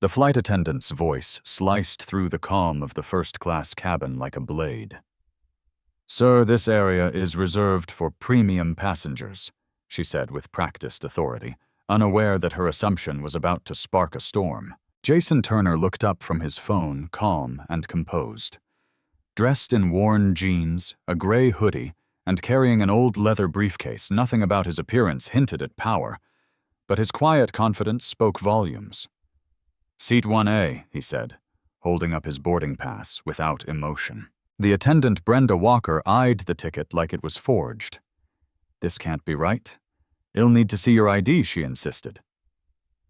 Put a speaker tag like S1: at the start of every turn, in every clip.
S1: The flight attendant's voice sliced through the calm of the first-class cabin like a blade. "Sir, this area is reserved for premium passengers," she said with practiced authority, unaware that her assumption was about to spark a storm. Jason Turner looked up from his phone, calm and composed. Dressed in worn jeans, a gray hoodie, and carrying an old leather briefcase, nothing about his appearance hinted at power, but his quiet confidence spoke volumes. "Seat 1A, he said, holding up his boarding pass without emotion. The attendant, Brenda Walker, eyed the ticket like it was forged. "This can't be right. I'll need to see your ID," she insisted.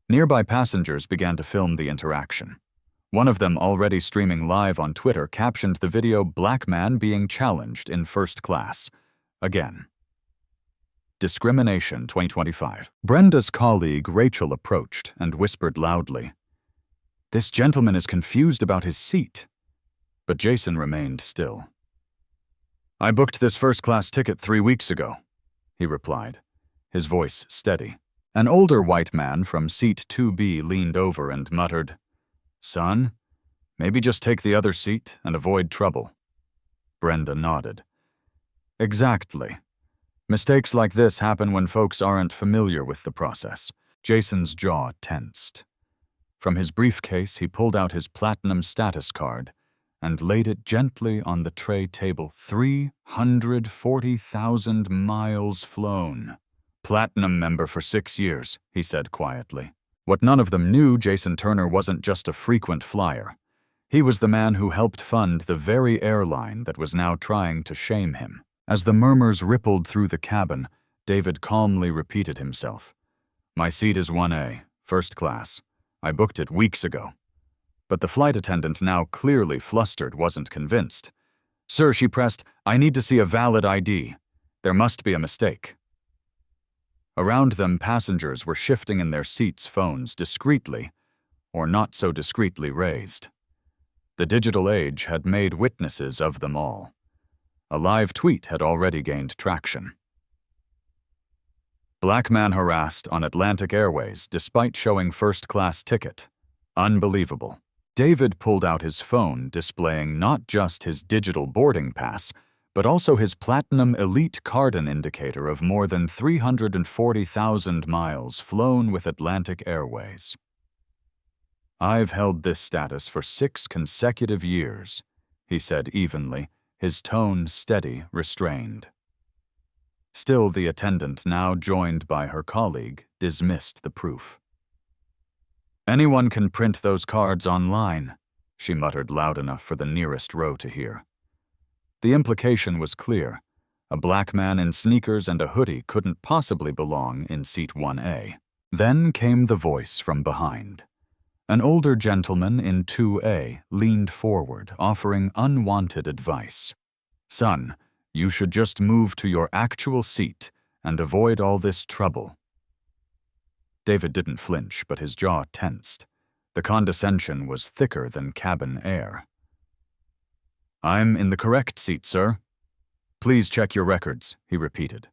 S1: Nearby passengers began to film the interaction. One of them, already streaming live on Twitter, captioned the video "Black man being challenged in first class." Again. Discrimination 2025. Brenda's colleague Rachel approached and whispered loudly, "This gentleman is confused about his seat." But Jason remained still. "I booked this first-class ticket 3 weeks ago," he replied, his voice steady. An older white man from seat 2B leaned over and muttered, "Son, maybe just take the other seat and avoid trouble." Brenda nodded. "Exactly. Mistakes like this happen when folks aren't familiar with the process." Jason's jaw tensed. From his briefcase, he pulled out his platinum status card and laid it gently on the tray table. 340,000 miles flown. "Platinum member for 6 years, he said quietly. What none of them knew, Jason Turner wasn't just a frequent flyer. He was the man who helped fund the very airline that was now trying to shame him. As the murmurs rippled through the cabin, David calmly repeated himself. "My seat is 1A, first class. I booked it weeks ago." But the flight attendant, now clearly flustered, wasn't convinced. "Sir," she pressed, "I need to see a valid ID. There must be a mistake." Around them, passengers were shifting in their seats, phones discreetly, or not so discreetly, raised. The digital age had made witnesses of them all. A live tweet had already gained traction. "Black man harassed on Atlantic Airways despite showing first-class ticket. Unbelievable." David pulled out his phone, displaying not just his digital boarding pass, but also his Platinum Elite Cardon indicator of more than 340,000 miles flown with Atlantic Airways. "I've held this status for 6 consecutive years," he said evenly, his tone steady, restrained. Still, the attendant, now joined by her colleague, dismissed the proof. "Anyone can print those cards online," she muttered loud enough for the nearest row to hear. The implication was clear. A black man in sneakers and a hoodie couldn't possibly belong in seat 1A. Then came the voice from behind. An older gentleman in 2A leaned forward, offering unwanted advice. "Son, you should just move to your actual seat and avoid all this trouble." David didn't flinch, but his jaw tensed. The condescension was thicker than cabin air. "I'm in the correct seat, sir. Please check your records," he repeated.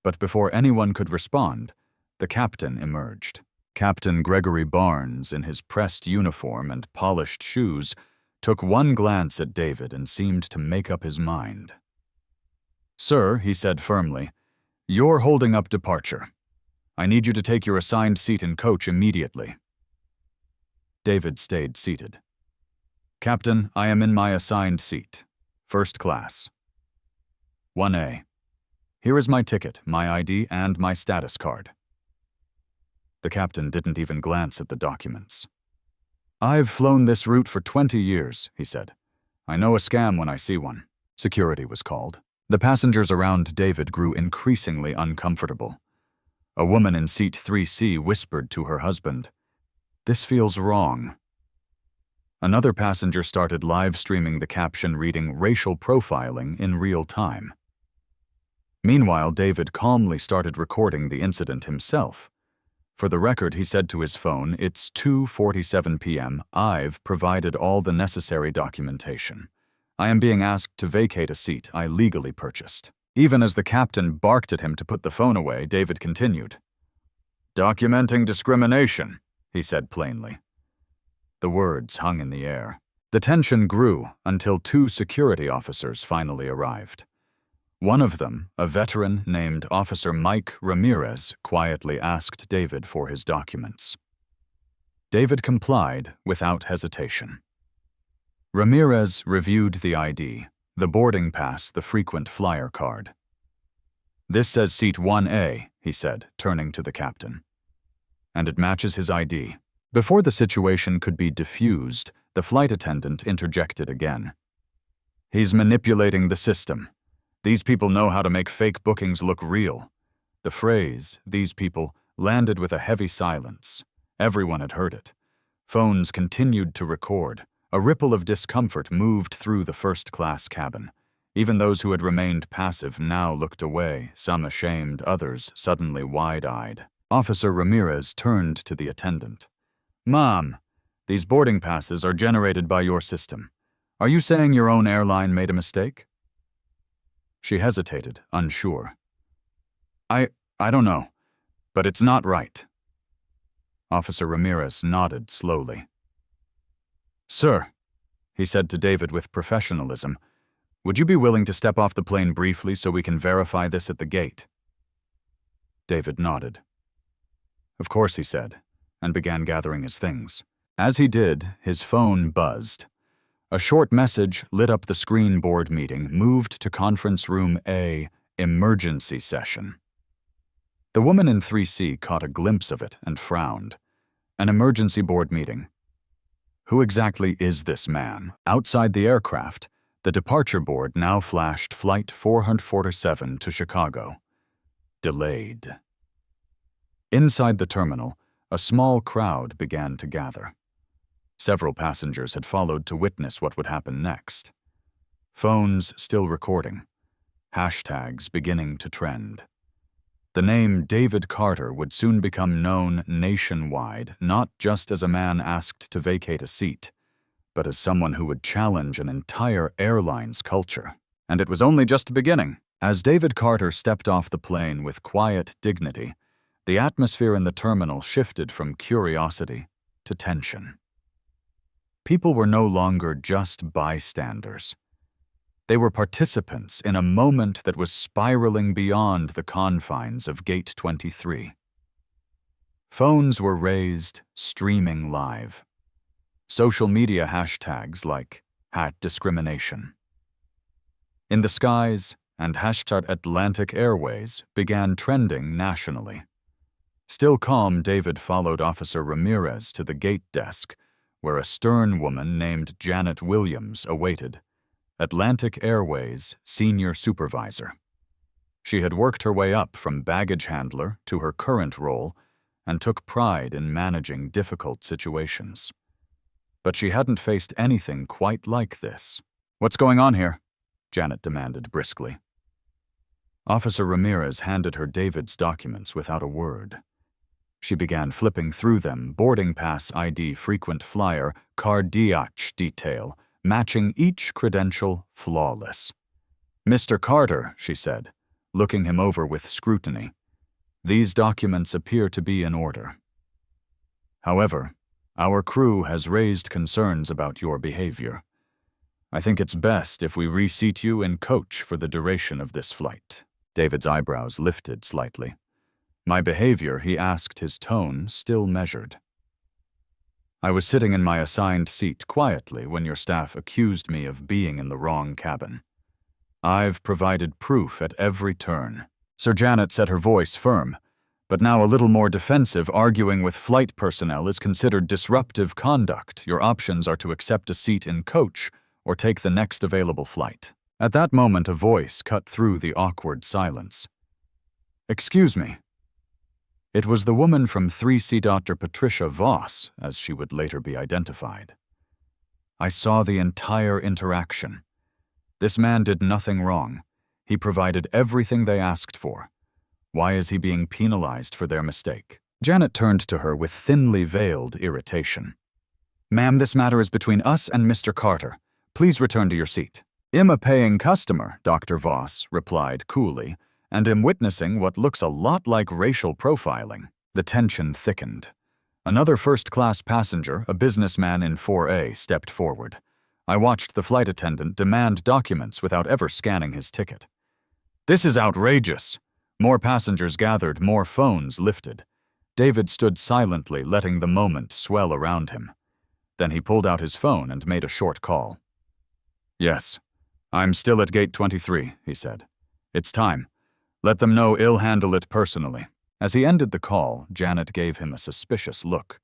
S1: But before anyone could respond, the captain emerged. Captain Gregory Barnes, in his pressed uniform and polished shoes, took one glance at David and seemed to make up his mind. "Sir," he said firmly, "you're holding up departure. I need you to take your assigned seat in coach immediately." David stayed seated. "Captain, I am in my assigned seat. First class. 1A. Here is my ticket, my ID, and my status card." The captain didn't even glance at the documents. "I've flown this route for 20 years, he said. "I know a scam when I see one." Security was called. The passengers around David grew increasingly uncomfortable. A woman in seat 3C whispered to her husband, "This feels wrong." Another passenger started live streaming the caption reading "racial profiling" in real time. Meanwhile, David calmly started recording the incident himself. For the record, he said to his phone, "It's 2:47 p.m. I've provided all the necessary documentation. I am being asked to vacate a seat I legally purchased." Even as the captain barked at him to put the phone away, David continued. "Documenting discrimination," he said plainly. The words hung in the air. The tension grew until 2 security officers finally arrived. One of them, a veteran named Officer Mike Ramirez, quietly asked David for his documents. David complied without hesitation. Ramirez reviewed the ID, the boarding pass, the frequent flyer card. "This says seat 1A, he said, turning to the captain. "And it matches his ID." Before the situation could be diffused, the flight attendant interjected again. "He's manipulating the system. These people know how to make fake bookings look real." The phrase, "these people," landed with a heavy silence. Everyone had heard it. Phones continued to record. A ripple of discomfort moved through the first-class cabin. Even those who had remained passive now looked away, some ashamed, others suddenly wide-eyed. Officer Ramirez turned to the attendant. "Ma'am, these boarding passes are generated by your system. Are you saying your own airline made a mistake?" She hesitated, unsure. I don't know, but it's not right." Officer Ramirez nodded slowly. "Sir," he said to David with professionalism, "would you be willing to step off the plane briefly so we can verify this at the gate?" David nodded. "Of course," he said, and began gathering his things. As he did, his phone buzzed. A short message lit up the screen. "Board meeting moved to conference room A, emergency session." The woman in 3C caught a glimpse of it and frowned. An emergency board meeting. Who exactly is this man? Outside the aircraft, the departure board now flashed Flight 447 to Chicago. Delayed. Inside the terminal, a small crowd began to gather. Several passengers had followed to witness what would happen next. Phones still recording. Hashtags beginning to trend. The name David Carter would soon become known nationwide, not just as a man asked to vacate a seat, but as someone who would challenge an entire airline's culture. And it was only just beginning. As David Carter stepped off the plane with quiet dignity, the atmosphere in the terminal shifted from curiosity to tension. People were no longer just bystanders. They were participants in a moment that was spiraling beyond the confines of Gate 23. Phones were raised, streaming live. Social media hashtags like #discrimination. In the skies, and #Atlantic Airways began trending nationally. Still calm, David followed Officer Ramirez to the gate desk, where a stern woman named Janet Williams awaited, Atlantic Airways senior supervisor. She had worked her way up from baggage handler to her current role and took pride in managing difficult situations. But she hadn't faced anything quite like this. "What's going on here?" Janet demanded briskly. Officer Ramirez handed her David's documents without a word. She began flipping through them, boarding pass ID, frequent flyer, cardiac detail, matching each credential flawless. "Mr. Carter," she said, looking him over with scrutiny, "these documents appear to be in order. However, our crew has raised concerns about your behavior. I think it's best if we reseat you in coach for the duration of this flight." David's eyebrows lifted slightly. "My behavior," he asked, his tone still measured. "I was sitting in my assigned seat quietly when your staff accused me of being in the wrong cabin. I've provided proof at every turn." Sir Janet said, her voice firm, but now a little more defensive. "Arguing with flight personnel is considered disruptive conduct. Your options are to accept a seat in coach or take the next available flight." At that moment, a voice cut through the awkward silence. "Excuse me." It was the woman from 3C, Dr. Patricia Voss, as she would later be identified. "I saw the entire interaction. This man did nothing wrong. He provided everything they asked for. Why is he being penalized for their mistake?" Janet turned to her with thinly veiled irritation. "Ma'am, this matter is between us and Mr. Carter. Please return to your seat." "I'm a paying customer," Dr. Voss replied coolly, "and am witnessing what looks a lot like racial profiling." The tension thickened. Another first-class passenger, a businessman in 4A, stepped forward. I watched the flight attendant demand documents without ever scanning his ticket. "This is outrageous." More passengers gathered, more phones lifted. David stood silently, letting the moment swell around him. Then he pulled out his phone and made a short call. "Yes, I'm still at gate 23, he said. "It's time. Let them know I'll handle it personally." As he ended the call, Janet gave him a suspicious look.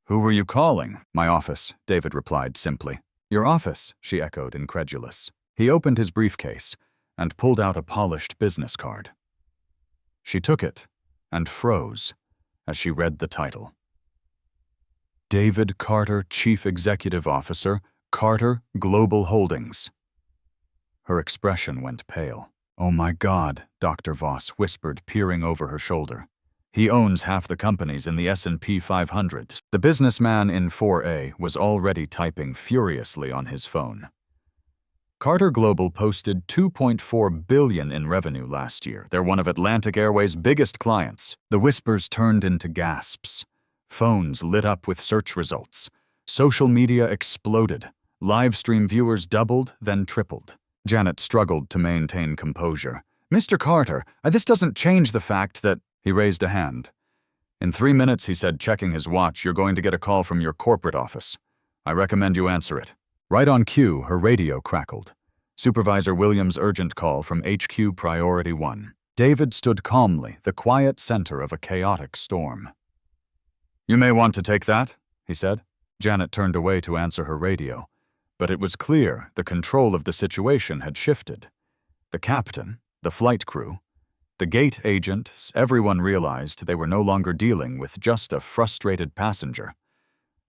S1: "Who were you calling?" "My office," David replied simply. "Your office," she echoed, incredulous. He opened his briefcase and pulled out a polished business card. She took it and froze as she read the title. David Carter, Chief Executive Officer, Carter Global Holdings. Her expression went pale. "Oh my God," Dr. Voss whispered, peering over her shoulder. "He owns half the companies in the S&P 500. The businessman in 4A was already typing furiously on his phone. Carter Global posted $2.4 billion in revenue last year. They're one of Atlantic Airways' biggest clients. The whispers turned into gasps. Phones lit up with search results. Social media exploded. Live stream viewers doubled, then tripled. Janet struggled to maintain composure. "Mr. Carter, this doesn't change the fact that—" He raised a hand. "In 3 minutes," he said, checking his watch, "you're going to get a call from your corporate office. I recommend you answer it." Right on cue, her radio crackled. Supervisor Williams' urgent call from HQ Priority 1. David stood calmly, the quiet center of a chaotic storm. "You may want to take that," he said. Janet turned away to answer her radio. But it was clear the control of the situation had shifted. The captain, the flight crew, the gate agent, everyone realized they were no longer dealing with just a frustrated passenger.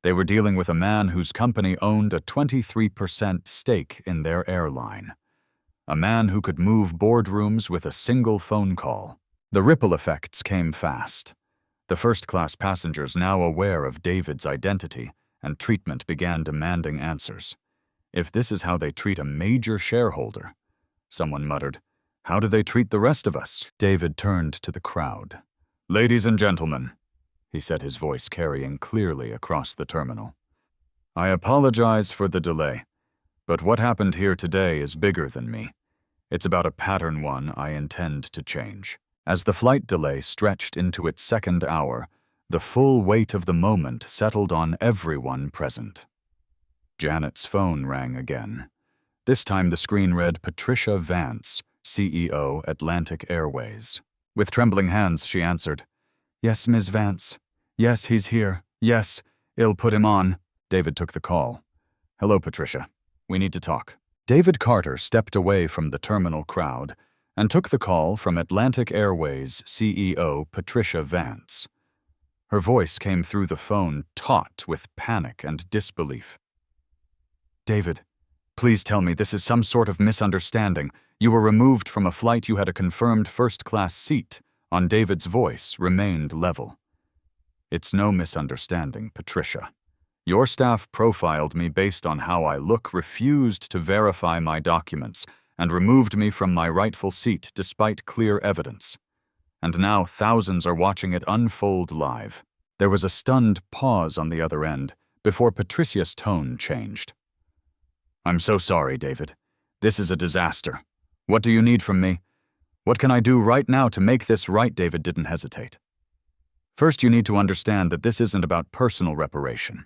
S1: They were dealing with a man whose company owned a 23% stake in their airline. A man who could move boardrooms with a single phone call. The ripple effects came fast. The first-class passengers, now aware of David's identity and treatment, began demanding answers. If this is how they treat a major shareholder, someone muttered, how do they treat the rest of us? David turned to the crowd. "Ladies and gentlemen," he said, his voice carrying clearly across the terminal. "I apologize for the delay, but what happened here today is bigger than me. It's about a pattern one I intend to change." As the flight delay stretched into its second hour, the full weight of the moment settled on everyone present. Janet's phone rang again. This time the screen read Patricia Vance, CEO, Atlantic Airways. With trembling hands, she answered, "Yes, Ms. Vance. Yes, he's here. Yes, I'll put him on." David took the call. "Hello, Patricia. We need to talk." David Carter stepped away from the terminal crowd and took the call from Atlantic Airways CEO Patricia Vance. Her voice came through the phone taut with panic and disbelief. "David, please tell me this is some sort of misunderstanding. You were removed from a flight you had a confirmed first-class seat." On David's voice remained level. "It's no misunderstanding, Patricia. Your staff profiled me based on how I look, refused to verify my documents, and removed me from my rightful seat despite clear evidence. And now thousands are watching it unfold live." There was a stunned pause on the other end before Patricia's tone changed. "I'm so sorry, David. This is a disaster. What do you need from me? What can I do right now to make this right?" David didn't hesitate. "First, you need to understand that this isn't about personal reparation.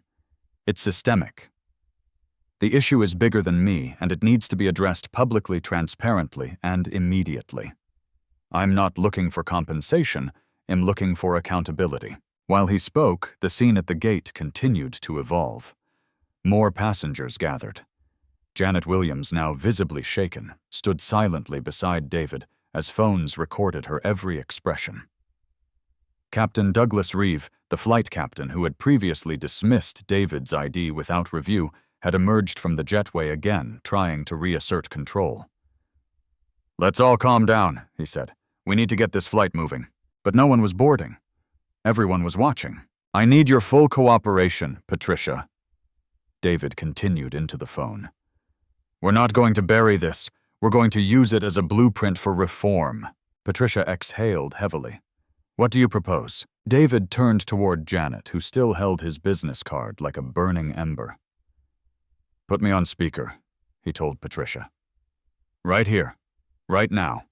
S1: It's systemic. The issue is bigger than me, and it needs to be addressed publicly, transparently, and immediately. I'm not looking for compensation, I'm looking for accountability." While he spoke, the scene at the gate continued to evolve. More passengers gathered. Janet Williams, now visibly shaken, stood silently beside David as phones recorded her every expression. Captain Douglas Reeve, the flight captain who had previously dismissed David's ID without review, had emerged from the jetway again, trying to reassert control. "Let's all calm down," he said. "We need to get this flight moving." But no one was boarding. Everyone was watching. "I need your full cooperation, Patricia." David continued into the phone. "We're not going to bury this. We're going to use it as a blueprint for reform." Patricia exhaled heavily. "What do you propose?" David turned toward Janet, who still held his business card like a burning ember. "Put me on speaker," he told Patricia. "Right here. Right now.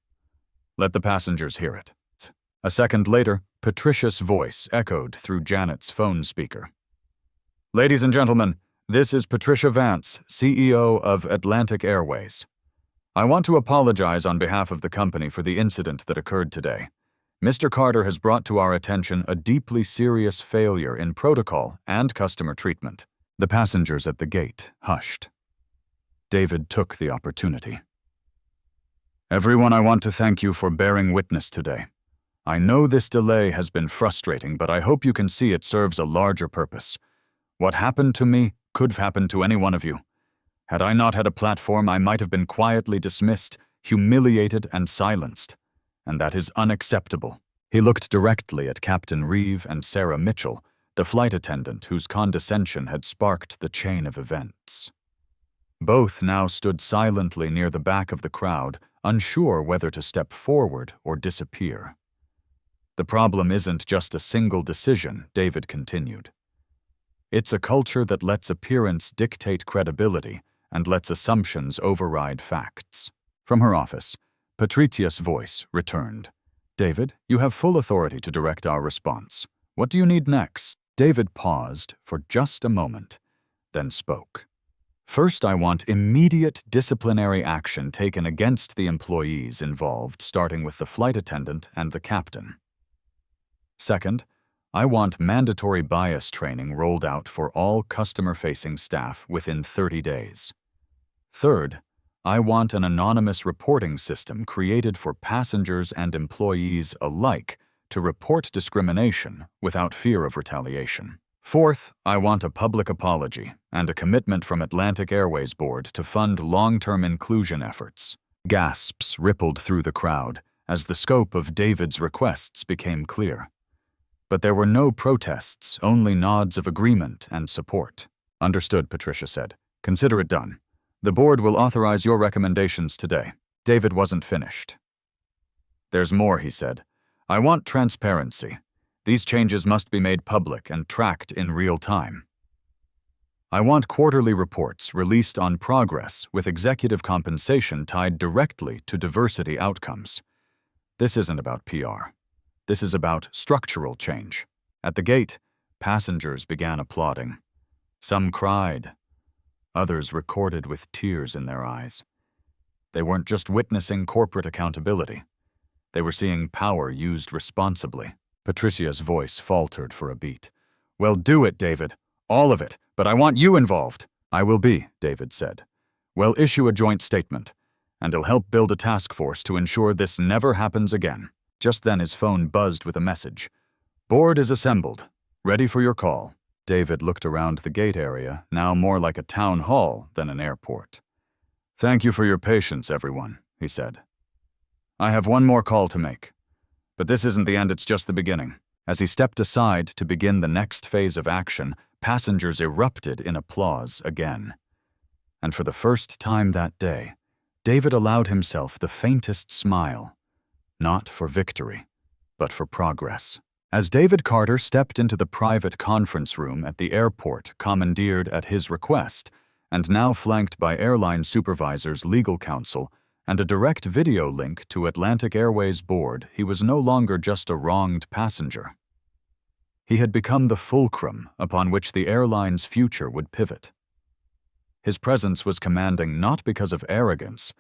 S1: Let the passengers hear it." A second later, Patricia's voice echoed through Janet's phone speaker. "Ladies and gentlemen, this is Patricia Vance, CEO of Atlantic Airways. I want to apologize on behalf of the company for the incident that occurred today. Mr. Carter has brought to our attention a deeply serious failure in protocol and customer treatment." The passengers at the gate hushed. David took the opportunity. "Everyone, I want to thank you for bearing witness today. I know this delay has been frustrating, but I hope you can see it serves a larger purpose. What happened to me could have happened to any one of you. Had I not had a platform, I might have been quietly dismissed, humiliated, and silenced. And that is unacceptable." He looked directly at Captain Reeve and Sarah Mitchell, the flight attendant whose condescension had sparked the chain of events. Both now stood silently near the back of the crowd, unsure whether to step forward or disappear. "The problem isn't just a single decision," David continued. "It's a culture that lets appearance dictate credibility and lets assumptions override facts." From her office, Patricia's voice returned. "David, you have full authority to direct our response. What do you need next?" David paused for just a moment, then spoke. "First, I want immediate disciplinary action taken against the employees involved, starting with the flight attendant and the captain. Second, I want mandatory bias training rolled out for all customer-facing staff within 30 days. Third, I want an anonymous reporting system created for passengers and employees alike to report discrimination without fear of retaliation. Fourth, I want a public apology and a commitment from Atlantic Airways Board to fund long-term inclusion efforts." Gasps rippled through the crowd as the scope of David's requests became clear. But there were no protests, only nods of agreement and support. "Understood," Patricia said. "Consider it done. The board will authorize your recommendations today." David wasn't finished. "There's more," he said. "I want transparency. These changes must be made public and tracked in real time. I want quarterly reports released on progress with executive compensation tied directly to diversity outcomes. This isn't about PR. This is about structural change." At the gate, passengers began applauding. Some cried. Others recorded with tears in their eyes. They weren't just witnessing corporate accountability. They were seeing power used responsibly. Patricia's voice faltered for a beat. "Well, do it, David. All of it. But I want you involved." "I will be," David said. "We'll issue a joint statement, and it'll help build a task force to ensure this never happens again." Just then his phone buzzed with a message. "Board is assembled. Ready for your call." David looked around the gate area, now more like a town hall than an airport. "Thank you for your patience, everyone," he said. "I have one more call to make. But this isn't the end, it's just the beginning." As he stepped aside to begin the next phase of action, passengers erupted in applause again. And for the first time that day, David allowed himself the faintest smile. Not for victory, but for progress. As David Carter stepped into the private conference room at the airport commandeered at his request, and now flanked by airline supervisors, legal counsel, and a direct video link to Atlantic Airways Board, he was no longer just a wronged passenger. He had become the fulcrum upon which the airline's future would pivot. His presence was commanding not because of arrogance,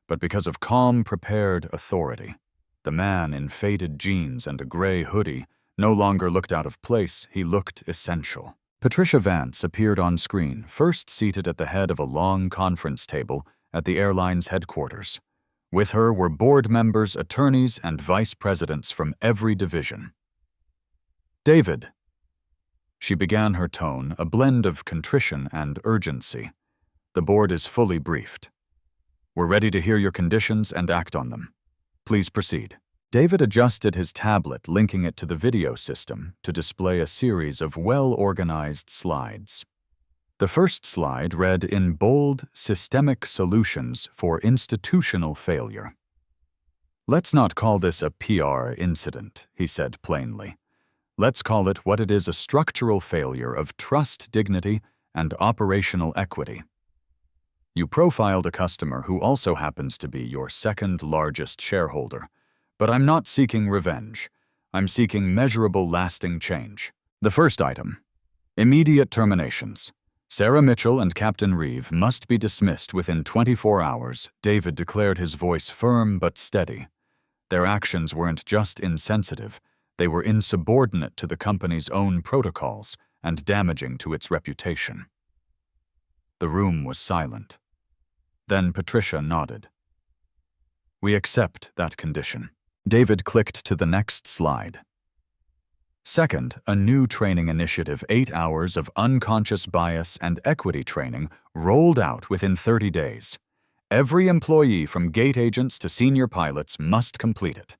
S1: but because of calm, prepared authority. The man in faded jeans and a gray hoodie no longer looked out of place, he looked essential. Patricia Vance appeared on screen, first seated at the head of a long conference table at the airline's headquarters. With her were board members, attorneys, and vice presidents from every division. "David," she began, her tone a blend of contrition and urgency. "The board is fully briefed. We're ready to hear your conditions and act on them. Please proceed." David adjusted his tablet, linking it to the video system, to display a series of well-organized slides. The first slide read in bold, "Systemic solutions for institutional failure." "Let's not call this a PR incident," he said plainly. Let's call it what it is, a structural failure of trust, dignity, and operational equity. You profiled a customer who also happens to be your second largest shareholder. But I'm not seeking revenge. I'm seeking measurable, lasting change. The first item: immediate terminations. Sarah Mitchell and Captain Reeve must be dismissed within 24 hours, David declared, his voice firm but steady. Their actions weren't just insensitive, they were insubordinate to the company's own protocols and damaging to its reputation. The room was silent. Then Patricia nodded. We accept that condition. David clicked to the next slide. Second, a new training initiative, 8 hours of unconscious bias and equity training rolled out within 30 days. Every employee from gate agents to senior pilots must complete it.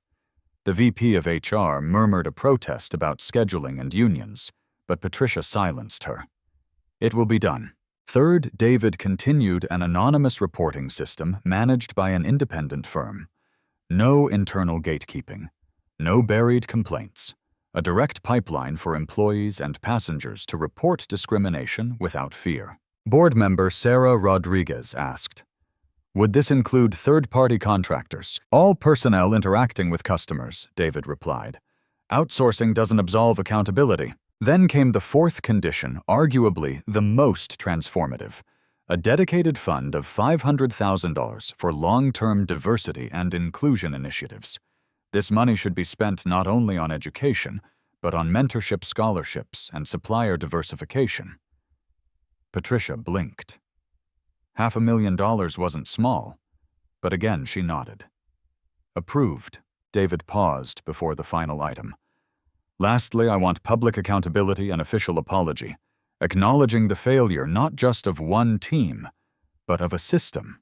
S1: The VP of HR murmured a protest about scheduling and unions, but Patricia silenced her. It will be done. Third, David continued an anonymous reporting system managed by an independent firm. No internal gatekeeping. No buried complaints. A direct pipeline for employees and passengers to report discrimination without fear. Board member Sarah Rodriguez asked, "Would this include third-party contractors?" "All personnel interacting with customers," David replied. "Outsourcing doesn't absolve accountability." Then came the fourth condition, arguably the most transformative: a dedicated fund of $500,000 for long-term diversity and inclusion initiatives. This money should be spent not only on education, but on mentorship scholarships and supplier diversification. Patricia blinked. $500,000 wasn't small, but again she nodded. Approved. David paused before the final item. Lastly, I want public accountability and official apology, acknowledging the failure not just of one team, but of a system.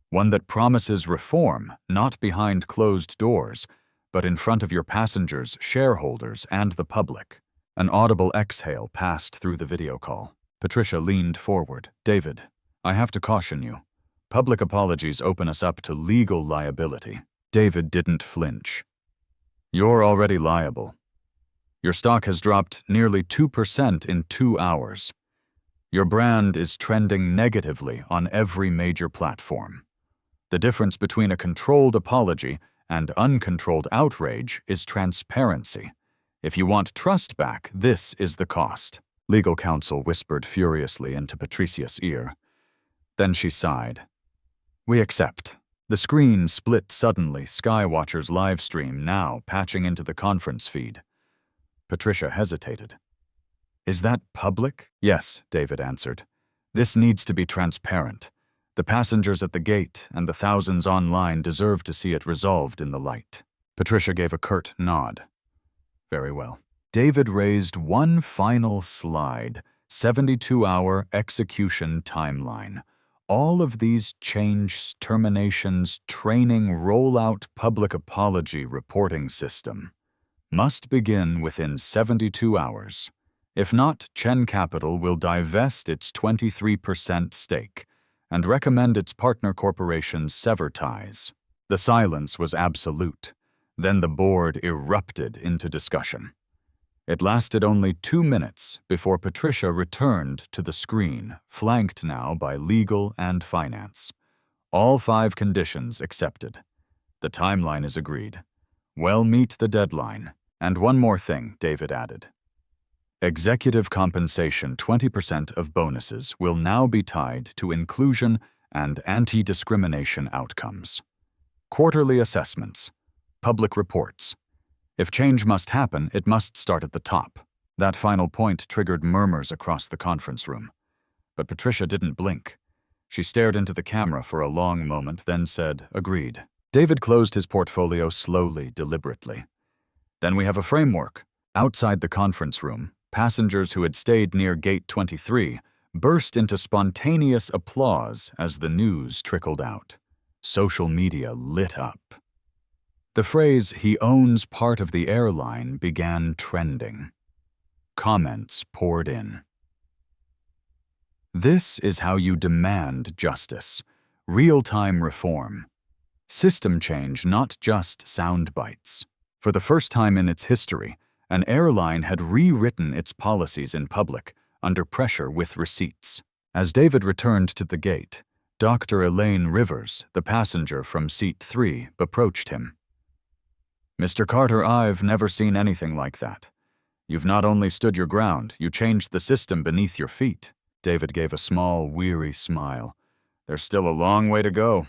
S1: One that promises reform, not behind closed doors, but in front of your passengers, shareholders, and the public. An audible exhale passed through the video call. Patricia leaned forward. "David, I have to caution you. Public apologies open us up to legal liability." David didn't flinch. "You're already liable. Your stock has dropped nearly 2% in 2 hours. Your brand is trending negatively on every major platform. The difference between a controlled apology and uncontrolled outrage is transparency. If you want trust back, this is the cost." Legal counsel whispered furiously into Patricia's ear. Then she sighed. "We accept." The screen split suddenly, Skywatcher's live stream now patching into the conference feed. Patricia hesitated. "Is that public?" "Yes," David answered. "This needs to be transparent. The passengers at the gate and the thousands online deserve to see it resolved in the light." Patricia gave a curt nod. "Very well." David raised one final slide, 72-hour execution timeline. All of these changes, terminations, training, rollout, public apology reporting system must begin within 72 hours. If not, Chen Capital will divest its 23% stake and recommend its partner corporations sever ties. The silence was absolute. Then the board erupted into discussion. It lasted only 2 minutes before Patricia returned to the screen, flanked now by legal and finance. All 5 conditions accepted. The timeline is agreed. Well, meet the deadline. And one more thing, David added. Executive compensation, 20% of bonuses, will now be tied to inclusion and anti-discrimination outcomes. Quarterly assessments. Public reports. If change must happen, it must start at the top. That final point triggered murmurs across the conference room. But Patricia didn't blink. She stared into the camera for a long moment, then said, "Agreed." David closed his portfolio slowly, deliberately. Then we have a framework. Outside the conference room, passengers who had stayed near Gate 23 burst into spontaneous applause as the news trickled out. Social media lit up. The phrase, "he owns part of the airline," began trending. Comments poured in. This is how you demand justice. Real-time reform. System change, not just sound bites. For the first time in its history, An airline had rewritten its policies in public, under pressure with receipts. As David returned to the gate, Dr. Elaine Rivers, the passenger from seat 3, approached him. "Mr. Carter, I've never seen anything like that. You've not only stood your ground, you changed the system beneath your feet." David gave a small, weary smile. "There's still a long way to go,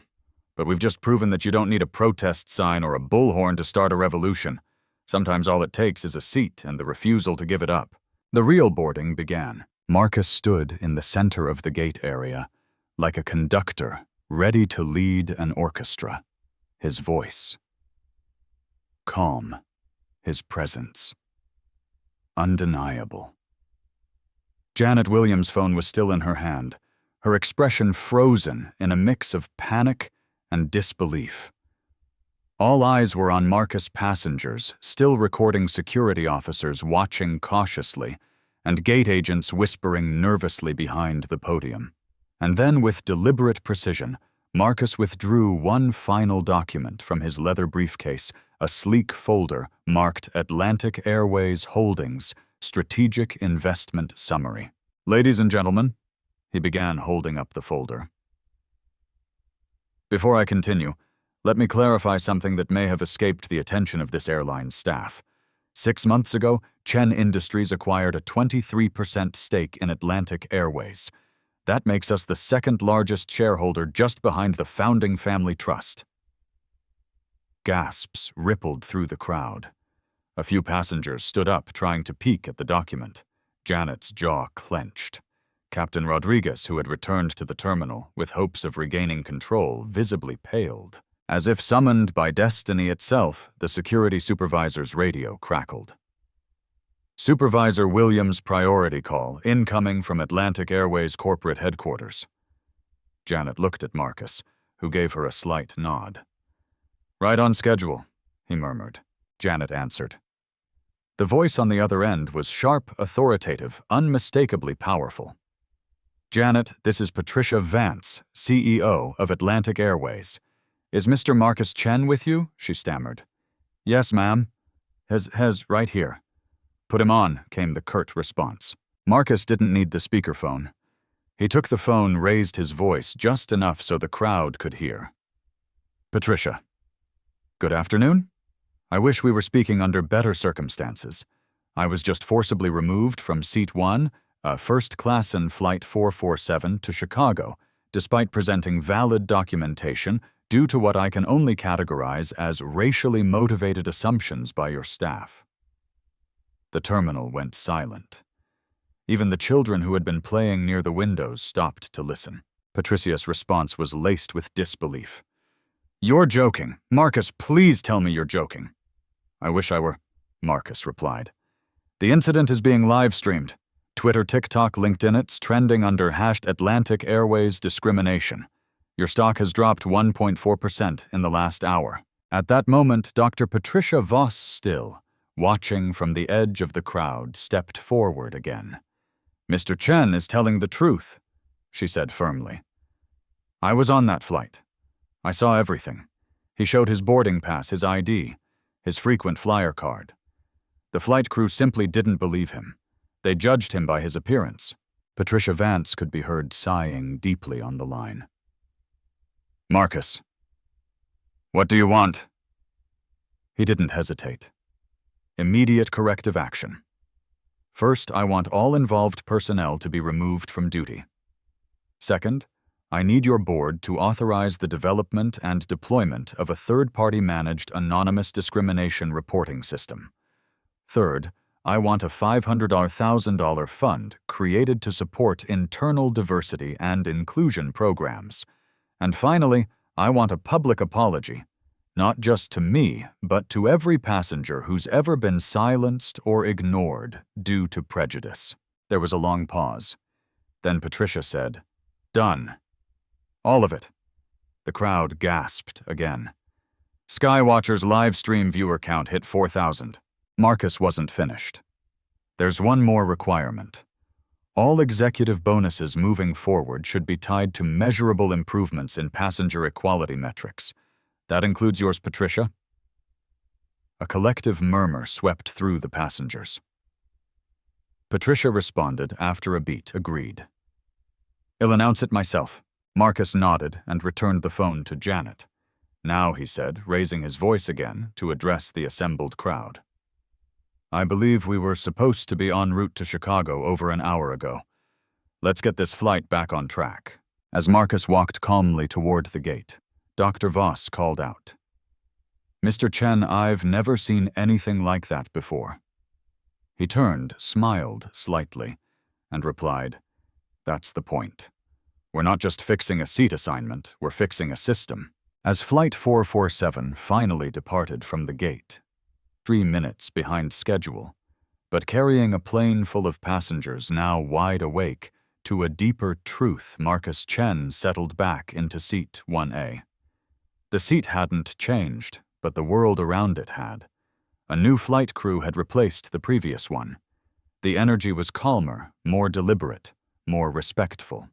S1: but we've just proven that you don't need a protest sign or a bullhorn to start a revolution. Sometimes all it takes is a seat and the refusal to give it up." The real boarding began. Marcus stood in the center of the gate area, like a conductor ready to lead an orchestra. His voice calm, his presence undeniable. Janet Williams' phone was still in her hand, her expression frozen in a mix of panic and disbelief. All eyes were on Marcus passengers, still recording security officers watching cautiously, and gate agents whispering nervously behind the podium. And then, with deliberate precision, Marcus withdrew one final document from his leather briefcase, a sleek folder marked Atlantic Airways Holdings Strategic Investment Summary. "Ladies and gentlemen," he began, holding up the folder. "Before I continue, let me clarify something that may have escaped the attention of this airline staff. 6 months ago, Chen Industries acquired a 23% stake in Atlantic Airways. That makes us the second largest shareholder, just behind the founding family trust." Gasps rippled through the crowd. A few passengers stood up, trying to peek at the document. Janet's jaw clenched. Captain Rodriguez, who had returned to the terminal with hopes of regaining control, visibly paled. As if summoned by destiny itself, the security supervisor's radio crackled. "Supervisor Williams' priority call, incoming from Atlantic Airways corporate headquarters." Janet looked at Marcus, who gave her a slight nod. "Right on schedule," he murmured. Janet answered. The voice on the other end was sharp, authoritative, unmistakably powerful. "Janet, this is Patricia Vance, CEO of Atlantic Airways. Is Mr. Marcus Chen with you?" she stammered. "Yes, ma'am. Has right here." "Put him on," came the curt response. Marcus didn't need the speakerphone. He took the phone, raised his voice just enough so the crowd could hear. "Patricia. Good afternoon. I wish we were speaking under better circumstances. I was just forcibly removed from Seat 1, first class in Flight 447 to Chicago, despite presenting valid documentation due to what I can only categorize as racially motivated assumptions by your staff." The terminal went silent. Even the children who had been playing near the windows stopped to listen. Patricia's response was laced with disbelief. "You're joking. Marcus, please tell me you're joking." "I wish I were," Marcus replied. "The incident is being live-streamed. Twitter, TikTok, LinkedIn, it's trending under #Atlantic Airways discrimination. Your stock has dropped 1.4% in the last hour." At that moment, Dr. Patricia Voss Still, watching from the edge of the crowd, stepped forward again. "Mr. Chen is telling the truth," she said firmly. "I was on that flight. I saw everything. He showed his boarding pass, his ID, his frequent flyer card. The flight crew simply didn't believe him. They judged him by his appearance." Patricia Vance could be heard sighing deeply on the line. "Marcus, what do you want?" He didn't hesitate. Immediate corrective action. First, I want all involved personnel to be removed from duty. Second, I need your board to authorize the development and deployment of a third-party managed anonymous discrimination reporting system. Third, I want a $500,000 fund created to support internal diversity and inclusion programs. And finally, I want a public apology, not just to me, but to every passenger who's ever been silenced or ignored due to prejudice. There was a long pause. Then Patricia said, "Done. All of it." The crowd gasped again. Skywatcher's live stream viewer count hit 4,000. Marcus wasn't finished. "There's one more requirement. All executive bonuses moving forward should be tied to measurable improvements in passenger equality metrics. That includes yours, Patricia?" A collective murmur swept through the passengers. Patricia responded after a beat, agreed. "I'll announce it myself." Marcus nodded and returned the phone to Janet. "Now," he said, raising his voice again to address the assembled crowd. "I believe we were supposed to be en route to Chicago over an hour ago. Let's get this flight back on track." As Marcus walked calmly toward the gate, Dr. Voss called out, "Mr. Chen, I've never seen anything like that before." He turned, smiled slightly, and replied, "That's the point. We're not just fixing a seat assignment, we're fixing a system." As Flight 447 finally departed from the gate, 3 minutes behind schedule, but carrying a plane full of passengers now wide awake to a deeper truth, Marcus Chen settled back into seat 1A. The seat hadn't changed, but the world around it had. A new flight crew had replaced the previous one. The energy was calmer, more deliberate, more respectful.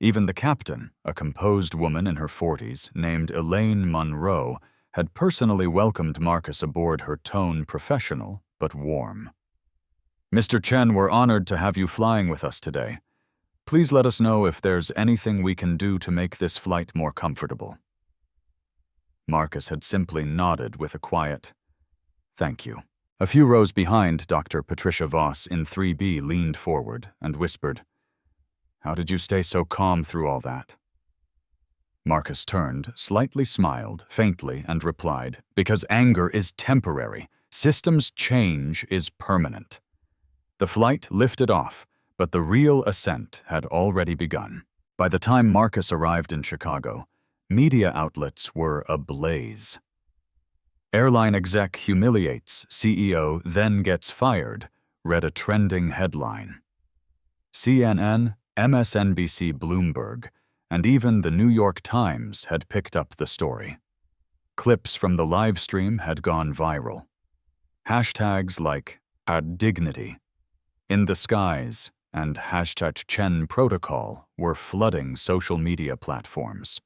S1: Even the captain, a composed woman in her 40s named Elaine Monroe, had personally welcomed Marcus aboard, her tone professional but warm. "Mr. Chen, we're honored to have you flying with us today. Please let us know if there's anything we can do to make this flight more comfortable." Marcus had simply nodded with a quiet, "Thank you." A few rows behind, Dr. Patricia Voss in 3B leaned forward and whispered, "How did you stay so calm through all that?" Marcus turned, slightly smiled, faintly, and replied, "Because anger is temporary. Systems change is permanent." The flight lifted off, but the real ascent had already begun. By the time Marcus arrived in Chicago, media outlets were ablaze. "Airline exec humiliates CEO, then gets fired," read a trending headline. CNN, MSNBC, Bloomberg, and even the New York Times had picked up the story. Clips from the live stream had gone viral. Hashtags like #dignity, "in the skies," and #Chen protocol were flooding social media platforms.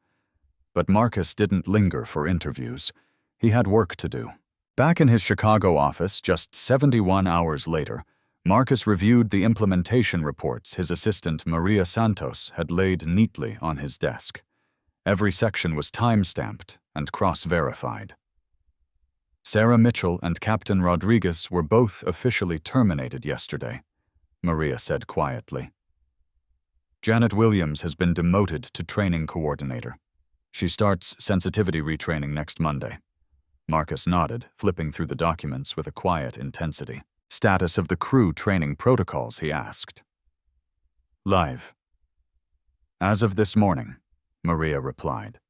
S1: But Marcus didn't linger for interviews. He had work to do. Back in his Chicago office just 71 hours later, Marcus reviewed the implementation reports his assistant Maria Santos had laid neatly on his desk. Every section was time-stamped and cross-verified. Sarah Mitchell and Captain Rodriguez were both officially terminated yesterday, Maria said quietly. Janet Williams has been demoted to training coordinator. She starts sensitivity retraining next Monday. Marcus nodded, flipping through the documents with a quiet intensity. "Status of the crew training protocols?" he asked. "Live." "As of this morning," Maria replied.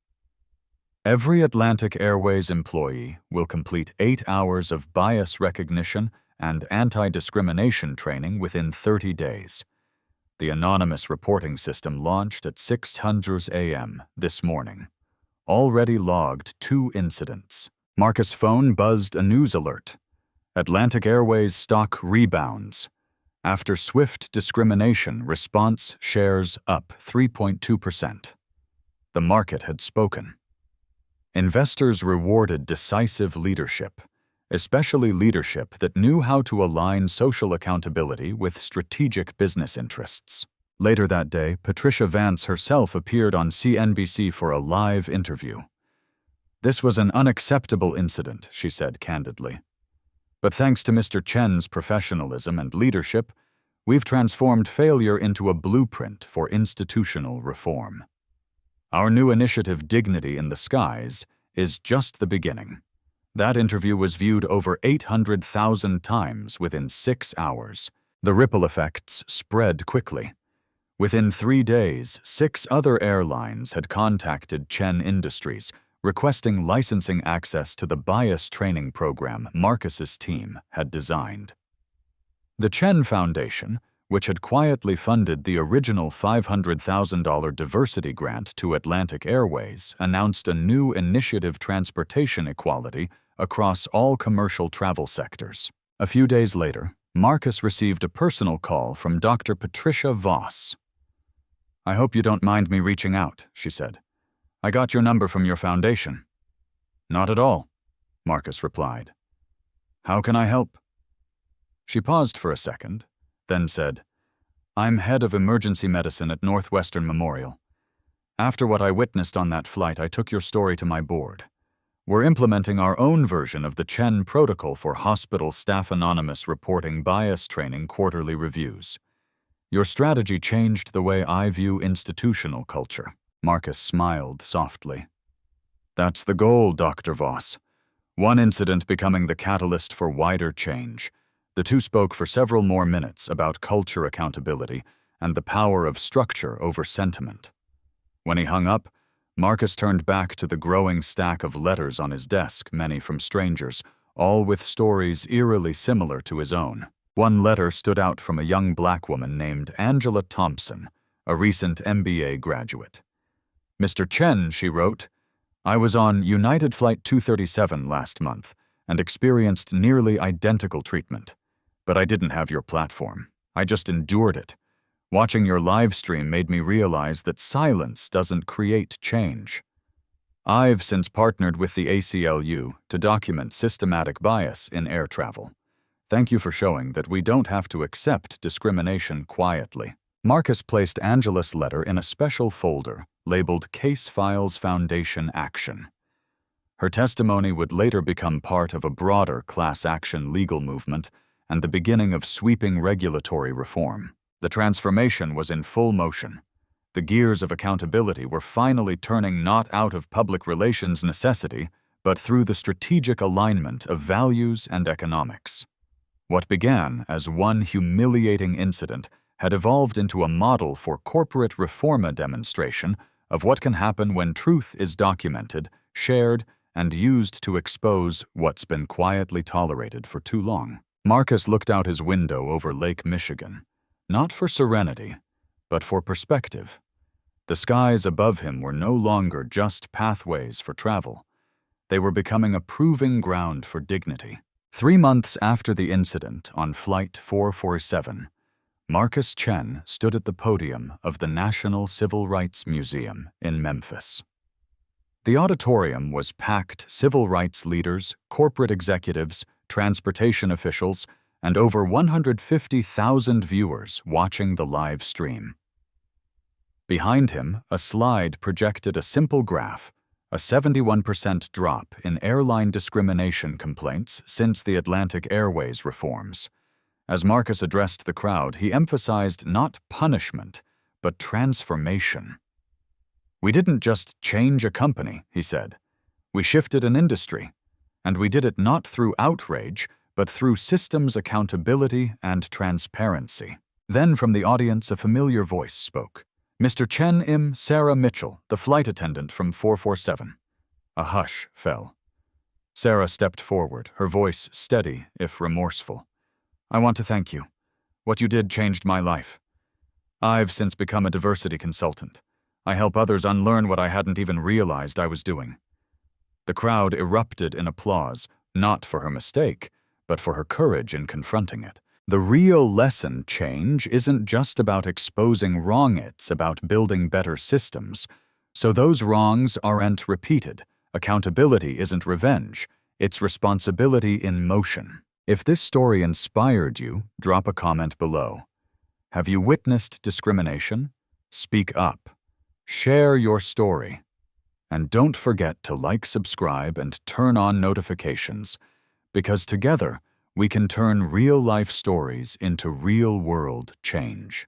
S1: "Every Atlantic Airways employee will complete 8 hours of bias recognition and anti-discrimination training within 30 days. The anonymous reporting system launched at 6:00 a.m. this morning. Already logged 2 incidents." Marcus' phone buzzed a news alert. Atlantic Airways stock rebounds. After swift discrimination, response shares up 3.2%. The market had spoken. Investors rewarded decisive leadership, especially leadership that knew how to align social accountability with strategic business interests. Later that day, Patricia Vance herself appeared on CNBC for a live interview. "This was an unacceptable incident," she said candidly. "But thanks to Mr. Chen's professionalism and leadership, we've transformed failure into a blueprint for institutional reform. Our new initiative, Dignity in the Skies, is just the beginning." That interview was viewed over 800,000 times within 6 hours. The ripple effects spread quickly. Within 3 days, 6 other airlines had contacted Chen Industries, requesting licensing access to the bias training program Marcus's team had designed. The Chen Foundation, which had quietly funded the original $500,000 diversity grant to Atlantic Airways, announced a new initiative, Transportation Equality, across all commercial travel sectors. A few days later, Marcus received a personal call from Dr. Patricia Voss. "I hope you don't mind me reaching out," she said. "I got your number from your foundation." "Not at all," Marcus replied. How can I help? She paused for a second, then said, I'm head of emergency medicine at Northwestern Memorial. After what I witnessed on that flight, I took your story to my board. We're implementing our own version of the Chen Protocol for Hospital Staff Anonymous Reporting Bias Training Quarterly Reviews. Your strategy changed the way I view institutional culture. Marcus smiled softly. That's the goal, Dr. Voss. One incident becoming the catalyst for wider change. The two spoke for several more minutes about culture accountability and the power of structure over sentiment. When he hung up, Marcus turned back to the growing stack of letters on his desk, many from strangers, all with stories eerily similar to his own. One letter stood out from a young black woman named Angela Thompson, a recent MBA graduate. Mr. Chen, she wrote, I was on United Flight 237 last month and experienced nearly identical treatment. But I didn't have your platform. I just endured it. Watching your live stream made me realize that silence doesn't create change. I've since partnered with the ACLU to document systematic bias in air travel. Thank you for showing that we don't have to accept discrimination quietly. Marcus placed Angela's letter in a special folder labeled Case Files Foundation Action. Her testimony would later become part of a broader class action legal movement and the beginning of sweeping regulatory reform. The transformation was in full motion. The gears of accountability were finally turning not out of public relations necessity, but through the strategic alignment of values and economics. What began as one humiliating incident had evolved into a model for corporate reforma demonstration of what can happen when truth is documented, shared, and used to expose what's been quietly tolerated for too long. Marcus looked out his window over Lake Michigan, not for serenity, but for perspective. The skies above him were no longer just pathways for travel. They were becoming a proving ground for dignity. 3 months after the incident on Flight 447, Marcus Chen stood at the podium of the National Civil Rights Museum in Memphis. The auditorium was packed civil rights leaders, corporate executives, transportation officials, and over 150,000 viewers watching the live stream. Behind him, a slide projected a simple graph, a 71% drop in airline discrimination complaints since the Atlantic Airways reforms. As Marcus addressed the crowd, he emphasized not punishment, but transformation. We didn't just change a company, he said. We shifted an industry. And we did it not through outrage, but through systems accountability and transparency. Then from the audience a familiar voice spoke. Mr. Chen Im Sarah Mitchell, the flight attendant from 447. A hush fell. Sarah stepped forward, her voice steady if remorseful. I want to thank you. What you did changed my life. I've since become a diversity consultant. I help others unlearn what I hadn't even realized I was doing. The crowd erupted in applause, not for her mistake, but for her courage in confronting it. The real lesson change isn't just about exposing wrong, it's about building better systems. So those wrongs aren't repeated. Accountability isn't revenge, it's responsibility in motion. If this story inspired you, drop a comment below. Have you witnessed discrimination? Speak up. Share your story. And don't forget to like, subscribe, and turn on notifications, because together we can turn real-life stories into real-world change.